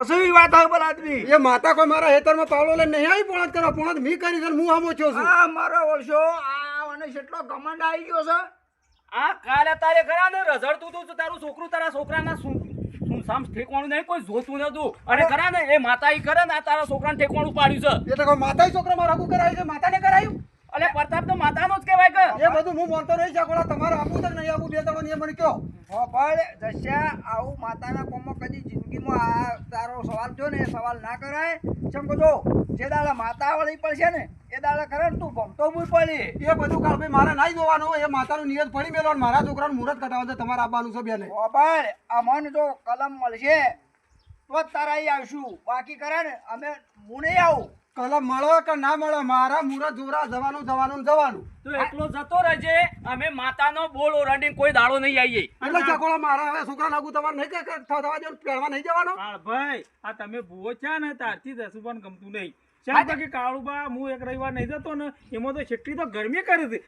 કશું વાત આવે બોલ આદમી એ માતા કોઈ મારા હેતરમાં પાવલો લઈને નહીં આવી પોણત કરવા પોણત મી કરી છે હું હમો છું આ મારો ઓળશો આ મને કેટલો ઘમંડ આવી ગયો છે આ કાલે તારે ખરા ને રઝળતું તું તારું છોકરું તારા છોકરાના સુનસામ ઠેકવાનું નહીં કોઈ જોતું નતું અને ખરા ને એ માતા ઈ કરે ને આ તારા છોકરાને ઠેકવાનું પાડ્યું છે એ તો કોઈ માતા છોકરા મારા હગું કરાયું છે માતાને કરાયું અલે પ્રતાપ તો માતાનો જ કહેવાય કે એ બધું હું માનતો રહી જાકોળા તમારે આપવું તો નહીં આપવું બે ત્રણ એ મને કયો પણ દશા આવું માતાના કોમમાં કદી જિંદગીમાં આ તારો સવાલ થયો ને એ સવાલ ના કરાય ચમ જો જે દાડા માતા વળી પડશે ને એ દાડા કરે ને તું ભમતો બુઈ પડી એ બધું કાળ ભાઈ મારે નહીં જોવાનું એ માતાનું નિયત પડી મેલો અને મારા છોકરાનું મુહૂર્ત કટાવવા છે તમારે આપવાનું છે બેને પણ અમન જો કલમ મળશે તો જ તારા અહીં આવશું બાકી કરે ને અમે હું નહીં આવું કલમ મળો કે ના મળો મારા મુહૂર્ત જોરા જવાનું તું એકલો જતો રહેજે અમે માતાનો બોલ ઓરંડીને કોઈ દાડો નહીં આવીએ એટલે ચકોળા મારા હવે છોકરા નાગુ તમારે નહીં થવા દે પહેરવા નહીં જવાનો ભાઈ આ તમે ભૂવો છે ને તારથી દસું પણ ગમતું નહીં શા કે કાળુબા હું એક રવિવાર નહીં જતો ને એમાં તો કેટલી તો ગરમી કરી હતી